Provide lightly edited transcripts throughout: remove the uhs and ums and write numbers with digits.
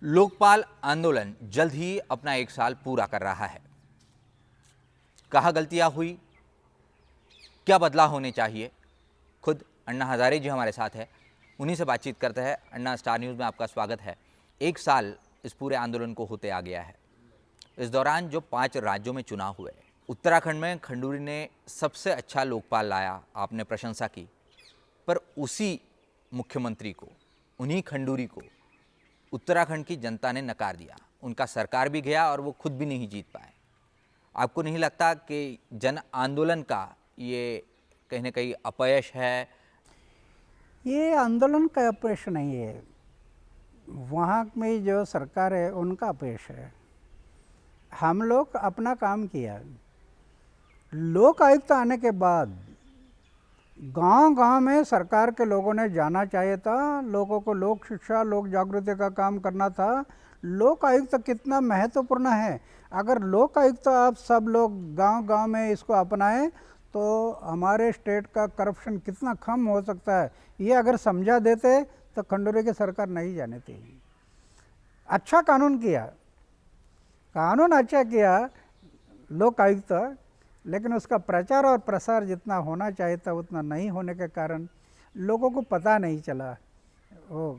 लोकपाल आंदोलन जल्द ही अपना 1 साल पूरा कर रहा है। कहाँ गलतियां हुई, क्या बदलाव होने चाहिए, खुद अन्ना हजारे जी हमारे साथ है, उन्हीं से बातचीत करते हैं। अन्ना, स्टार न्यूज़ में आपका स्वागत है। 1 साल इस पूरे आंदोलन को होते आ गया है। इस दौरान जो 5 राज्यों में चुनाव हुए, उत्तराखंड में खंडूरी ने सबसे अच्छा लोकपाल लाया, आपने प्रशंसा की, पर उसी मुख्यमंत्री को, उन्हीं खंडूरी को उत्तराखंड की जनता ने नकार दिया। उनका सरकार भी गया और वो खुद भी नहीं जीत पाए। आपको नहीं लगता कि जन आंदोलन का ये कहीं ना कहीं अपयश है? ये आंदोलन का अपयश नहीं है, वहाँ में जो सरकार है उनका अपयश है। हम लोग अपना काम किया। लोक आयुक्त आने के बाद गांव-गांव में सरकार के लोगों ने जाना चाहिए था, लोगों को लोक शिक्षा, लोक जागृति का काम करना था। लोक आयुक्त कितना महत्वपूर्ण है। अगर लोक आयुक्त आप सब लोग गांव-गांव में इसको अपनाएं तो हमारे स्टेट का करप्शन कितना कम हो सकता है, ये अगर समझा देते तो खंडूरी की सरकार नहीं जाने थी। अच्छा कानून किया, कानून अच्छा किया लोक आयुक्त, लेकिन उसका प्रचार और प्रसार जितना होना चाहिए था उतना नहीं होने के कारण लोगों को पता नहीं चला वो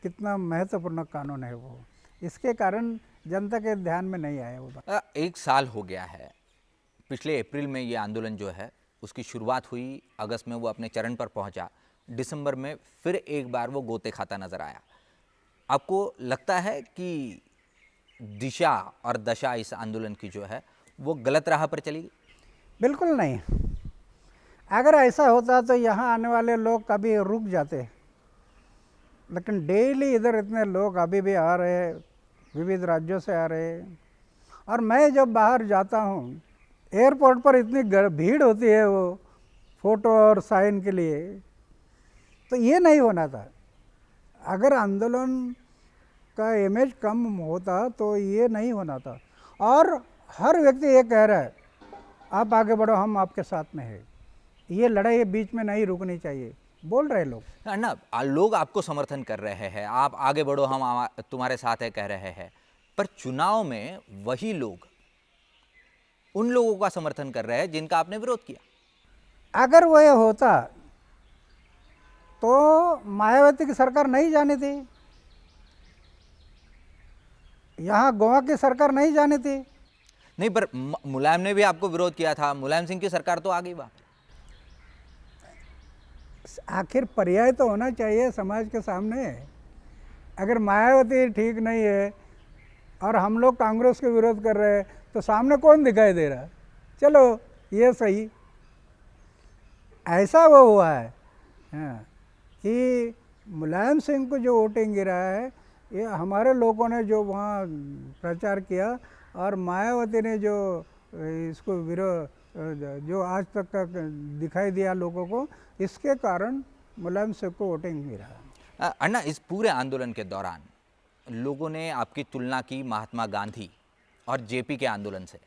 कितना महत्वपूर्ण कानून है। वो इसके कारण जनता के ध्यान में नहीं आया वो बात। 1 साल हो गया है। पिछले अप्रैल में ये आंदोलन जो है उसकी शुरुआत हुई, अगस्त में वो अपने चरण पर पहुंचा, दिसंबर में फिर एक बार वो गोते खाता नजर आया। आपको लगता है कि दिशा और दशा इस आंदोलन की जो है वो गलत राह पर चली? बिल्कुल नहीं। अगर ऐसा होता तो यहाँ आने वाले लोग कभी रुक जाते, लेकिन डेली इधर इतने लोग अभी भी आ रहे, विविध राज्यों से आ रहे। और मैं जब बाहर जाता हूँ, एयरपोर्ट पर इतनी भीड़ होती है वो फ़ोटो और साइन के लिए, तो ये नहीं होना था। अगर आंदोलन का इमेज कम होता तो ये नहीं होना था। और हर व्यक्ति ये कह रहा है आप आगे बढ़ो, हम आपके साथ में है। ये लड़ाई बीच में नहीं रुकनी चाहिए, बोल रहे लोग। ना, लोग आपको समर्थन कर रहे हैं, आप आगे बढ़ो, हम तुम्हारे साथ है कह रहे हैं, पर चुनाव में वही लोग उन लोगों का समर्थन कर रहे हैं जिनका आपने विरोध किया। अगर वो ये होता तो मायावती की सरकार नहीं जानी थी, यहाँ गोवा की सरकार नहीं जानी थी। नहीं, पर मुलायम ने भी आपको विरोध किया था, मुलायम सिंह की सरकार तो आ गई वहां। आखिर पर्याय तो होना चाहिए समाज के सामने। अगर मायावती ठीक नहीं है और हम लोग कांग्रेस के विरोध कर रहे हैं तो सामने कौन दिखाई दे रहा? चलो ये सही। ऐसा वो हुआ है हाँ, कि मुलायम सिंह को जो वोटिंग गिरा है ये हमारे लोगों ने जो वहाँ प्रचार किया, और मायावती ने जो इसको विरोध जो आज तक का दिखाई दिया लोगों को, इसके कारण मुलायम सिंह को वोटिंग गिरा। अन्ना, इस पूरे आंदोलन के दौरान लोगों ने आपकी तुलना की महात्मा गांधी और जेपी के आंदोलन से।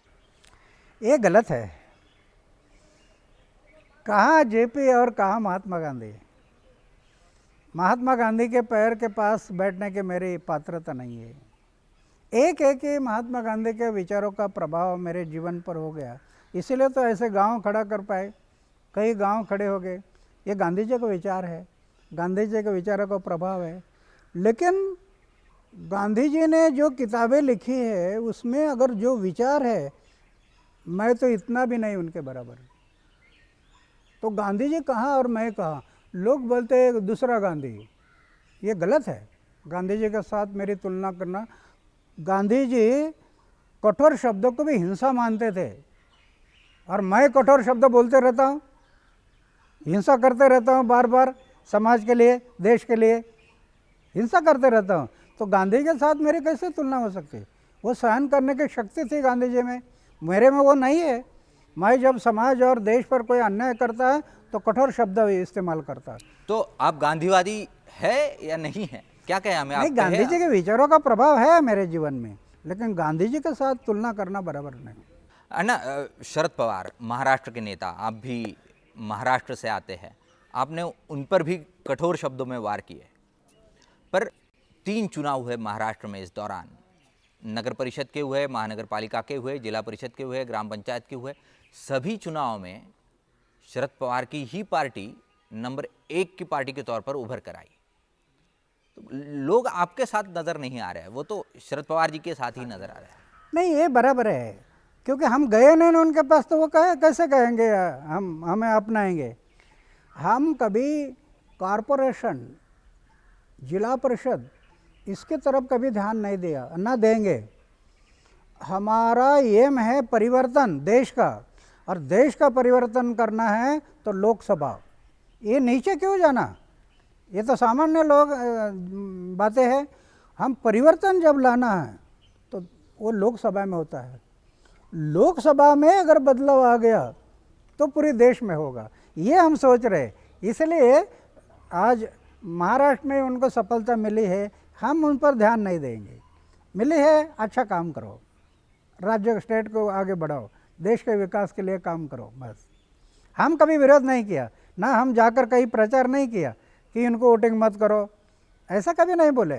ये गलत है। कहाँ जेपी और कहाँ महात्मा गांधी? महात्मा गांधी के पैर के पास बैठने के मेरी पात्रता नहीं है। एक है कि महात्मा गांधी के विचारों का प्रभाव मेरे जीवन पर हो गया, इसीलिए तो ऐसे गांव खड़ा कर पाए, कई गांव खड़े हो गए। ये गांधी जी का विचार है, गांधी जी के विचारों का प्रभाव है। लेकिन गांधी जी ने जो किताबें लिखी है उसमें अगर जो विचार है, मैं तो इतना भी नहीं उनके बराबर। तो गांधी जी कहाँ और मैं कहाँ? लोग बोलते हैं दूसरा गांधी, ये गलत है। गांधी जी के साथ मेरी तुलना करना। गांधी जी कठोर शब्दों को भी हिंसा मानते थे, और मैं कठोर शब्द बोलते रहता हूँ, हिंसा करते रहता हूँ, बार बार समाज के लिए, देश के लिए हिंसा करते रहता हूँ। तो गांधी के साथ मेरी कैसे तुलना हो सकती? वो सहन करने की शक्ति थी गांधी जी में, मेरे में वो नहीं है। मैं जब समाज और देश पर कोई अन्याय करता है तो कठोर शब्द इस्तेमाल करता है। तो आप गांधीवादी है या नहीं है, क्या कहें हमें? नहीं, गांधी जी के विचारों का प्रभाव है मेरे जीवन में, लेकिन गांधी जी के साथ तुलना करना बराबर नहीं। अन्ना, शरद पवार महाराष्ट्र के नेता, आप भी महाराष्ट्र से आते हैं, आपने उन पर भी कठोर शब्दों में वार किए, पर 3 चुनाव हुए महाराष्ट्र में इस दौरान, नगर परिषद के हुए, महानगर पालिका के हुए, जिला परिषद के हुए, ग्राम पंचायत के हुए। सभी चुनाव में शरद पवार की ही पार्टी नंबर 1 की पार्टी के तौर पर उभर कर आई। तो लोग आपके साथ नजर नहीं आ रहे हैं, वो तो शरद पवार जी के साथ ही नजर आ रहे हैं। नहीं, ये बराबर है, क्योंकि हम गए नहीं ना उनके पास, तो वो कैसे कहेंगे हम हमें अपनाएंगे। हम कभी कॉरपोरेशन, जिला परिषद, इसके तरफ कभी ध्यान नहीं दिया, ना देंगे। हमारा एम है परिवर्तन देश का, और देश का परिवर्तन करना है तो लोकसभा। ये नीचे क्यों जाना, ये तो सामान्य लोग बातें हैं। हम परिवर्तन जब लाना है तो वो लोकसभा में होता है। लोकसभा में अगर बदलाव आ गया तो पूरे देश में होगा, ये हम सोच रहे। इसलिए आज महाराष्ट्र में उनको सफलता मिली है, हम उन पर ध्यान नहीं देंगे। मिली है, अच्छा काम करो, राज्य स्टेट को आगे बढ़ाओ, देश के विकास के लिए काम करो, बस। हम कभी विरोध नहीं किया, ना हम जाकर कहीं प्रचार नहीं किया कि इनको वोटिंग मत करो, ऐसा कभी नहीं बोले।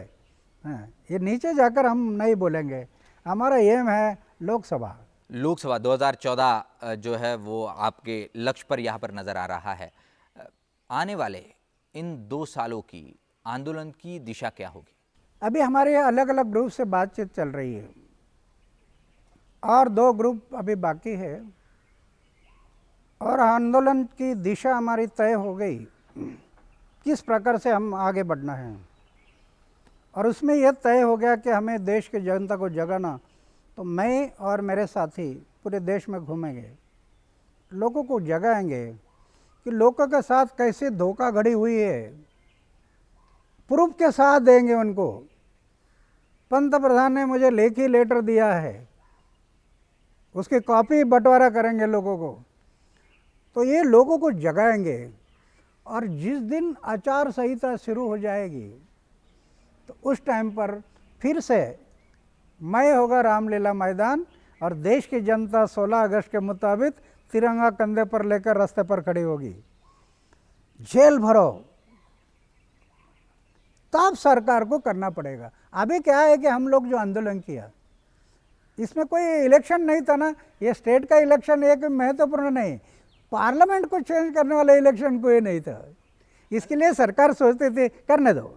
हाँ, ये नीचे जाकर हम नहीं बोलेंगे। हमारा एम है लोकसभा। लोकसभा 2014 जो है वो आपके लक्ष्य पर यहाँ पर नजर आ रहा है। आने वाले इन 2 सालों की आंदोलन की दिशा क्या होगी? अभी हमारे अलग अलग ग्रुप से बातचीत चल रही है, और 2 ग्रुप अभी बाकी है, और आंदोलन की दिशा हमारी तय हो गई, किस प्रकार से हम आगे बढ़ना है। और उसमें यह तय हो गया कि हमें देश की जनता को जगाना, तो मैं और मेरे साथी पूरे देश में घूमेंगे, लोगों को जगाएंगे कि लोगों के साथ कैसे धोखाधड़ी हुई है, प्रूफ के साथ देंगे उनको। पंतप्रधान ने मुझे लेखी लेटर दिया है, उसकी कॉपी बंटवारा करेंगे लोगों को। तो ये लोगों को जगाएंगे, और जिस दिन आचार संहिता शुरू हो जाएगी तो उस टाइम पर फिर से मैं होगा रामलीला मैदान, और देश की जनता 16 अगस्त के मुताबिक तिरंगा कंधे पर लेकर रास्ते पर खड़ी होगी। जेल भरो, तब सरकार को करना पड़ेगा। अभी क्या है कि हम लोग जो आंदोलन किया, इसमें कोई इलेक्शन नहीं था ना, ये स्टेट का इलेक्शन एक महत्वपूर्ण नहीं, पार्लियामेंट को चेंज करने वाला इलेक्शन कोई नहीं था। इसके लिए सरकार सोचती थी करने दो।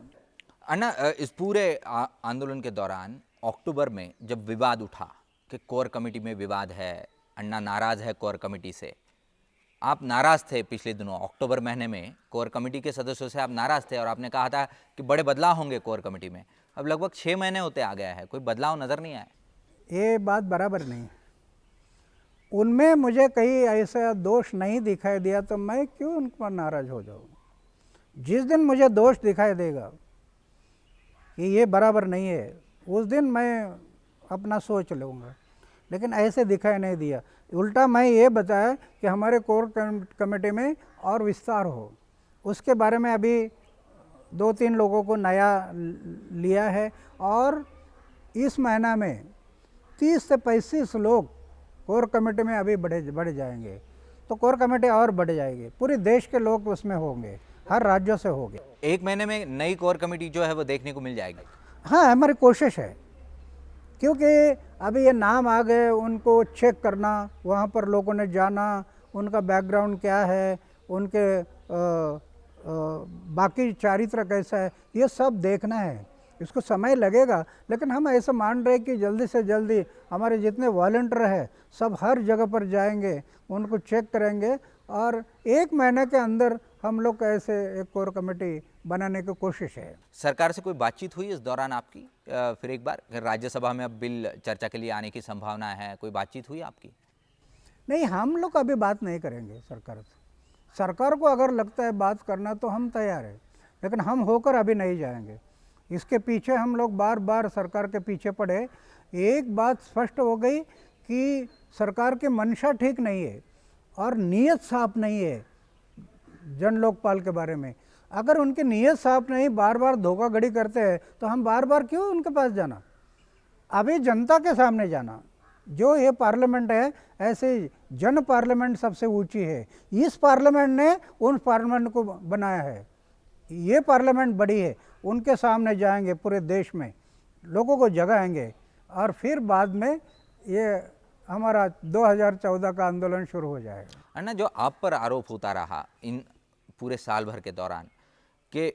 अन्ना, इस पूरे आंदोलन के दौरान अक्टूबर में जब विवाद उठा कि कोर कमेटी में विवाद है, अन्ना नाराज है कोर कमेटी से, आप नाराज थे पिछले दिनों अक्टूबर महीने में, कोर कमेटी के सदस्यों से आप नाराज थे और आपने कहा था कि बड़े बदलाव होंगे कोर कमेटी में। अब लगभग 6 महीने होते आ गया है, कोई बदलाव नजर नहीं आया। ये बात बराबर नहीं, उनमें मुझे कहीं ऐसा दोष नहीं दिखाई दिया, तो मैं क्यों उन पर नाराज हो जाऊँ। जिस दिन मुझे दोष दिखाई देगा कि ये बराबर नहीं है, उस दिन मैं अपना सोच लूँगा, लेकिन ऐसे दिखाई नहीं दिया। उल्टा मैं ये बताया कि हमारे कोर कमेटी में और विस्तार हो, उसके बारे में अभी 2-3 लोगों को नया लिया है, और इस महीना में 30 से 35 लोग कोर कमेटी में अभी बढ़ जाएंगे। तो कोर कमेटी और बढ़ जाएगी, पूरे देश के लोग उसमें होंगे, हर राज्यों से होंगे। 1 महीने में नई कोर कमेटी जो है वो देखने को मिल जाएगी। हाँ, हमारी कोशिश है, क्योंकि अभी ये नाम आ गए, उनको चेक करना, वहाँ पर लोगों ने जाना, उनका बैकग्राउंड क्या है, उनके बाकी चारित्र कैसा है, ये सब देखना है। इसको समय लगेगा, लेकिन हम ऐसा मान रहे कि जल्दी से जल्दी हमारे जितने वॉलंटियर हैं सब हर जगह पर जाएंगे, उनको चेक करेंगे, और 1 महीने के अंदर हम लोग ऐसे एक कोर कमेटी बनाने की कोशिश है। सरकार से कोई बातचीत हुई इस दौरान आपकी? फिर एक बार राज्यसभा में अब बिल चर्चा के लिए आने की संभावना है, कोई बातचीत हुई आपकी? नहीं, हम लोग अभी बात नहीं करेंगे सरकार से। सरकार को अगर लगता है बात करना तो हम तैयार हैं, लेकिन हम होकर अभी नहीं जाएंगे। इसके पीछे हम लोग बार बार सरकार के पीछे पड़े। एक बात स्पष्ट हो गई कि सरकार की मंशा ठीक नहीं है और नीयत साफ नहीं है जन लोकपाल के बारे में। अगर उनकी नीयत साफ नहीं, बार बार धोखाधड़ी करते हैं, तो हम बार बार क्यों उनके पास जाना? अभी जनता के सामने जाना। जो ये पार्लियामेंट है, ऐसे जन पार्लियामेंट सबसे ऊंची है। इस पार्लियामेंट ने उन पार्लियामेंट को बनाया है, ये पार्लियामेंट बड़ी है, उनके सामने जाएंगे, पूरे देश में लोगों को जगाएंगे और फिर बाद में ये हमारा 2014 का आंदोलन शुरू हो जाएगा। अन्ना, जो आप पर आरोप होता रहा इन पूरे साल भर के दौरान कि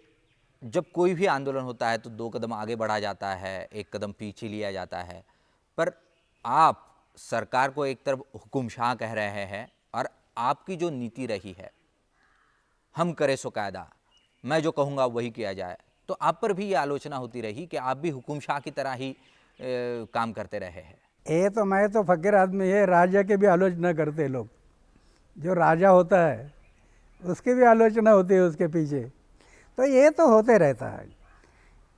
जब कोई भी आंदोलन होता है तो 2 कदम आगे बढ़ा जाता है, 1 कदम पीछे लिया जाता है, पर आप सरकार को एक तरफ हुकुमशाह कह रहे हैं और आपकी जो नीति रही है, हम करें सो कायदा, मैं जो कहूँगा वही किया जाए, तो आप पर भी ये आलोचना होती रही कि आप भी हुकुमशाह की तरह ही काम करते रहे हैं। ये तो मैं तो फकीर आदमी है, राजा की भी आलोचना करते लोग। जो राजा होता है उसकी भी आलोचना होती है उसके पीछे, तो ये तो होते रहता है।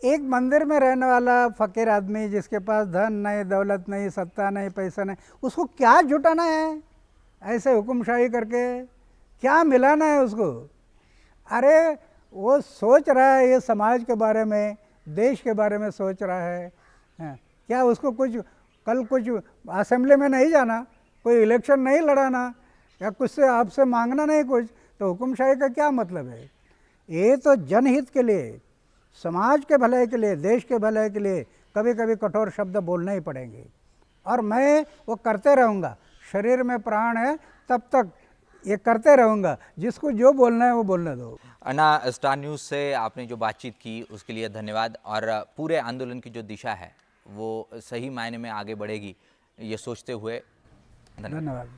एक मंदिर में रहने वाला फकीर आदमी जिसके पास धन नहीं, दौलत नहीं, सत्ता नहीं, पैसा नहीं, उसको क्या जुटाना है ऐसे हुकुमशाही करके? क्या मिलाना है उसको? अरे वो सोच रहा है ये समाज के बारे में, देश के बारे में सोच रहा है। हाँ, क्या उसको कल कुछ असेंबली में नहीं जाना, कोई इलेक्शन नहीं लड़ाना, या कुछ से आपसे मांगना नहीं कुछ, तो हुकुमशाही का क्या मतलब है? ये तो जनहित के लिए, समाज के भलाई के लिए, देश के भलाई के लिए कभी कभी कठोर शब्द बोलने ही पड़ेंगे, और मैं वो करते रहूँगा। शरीर में प्राण है तब तक ये करते रहूँगा, जिसको जो बोलना है वो बोलने दो। अन्ना, स्टार न्यूज़ से आपने जो बातचीत की उसके लिए धन्यवाद, और पूरे आंदोलन की जो दिशा है वो सही मायने में आगे बढ़ेगी ये सोचते हुए धन्यवाद। धन्यवाद।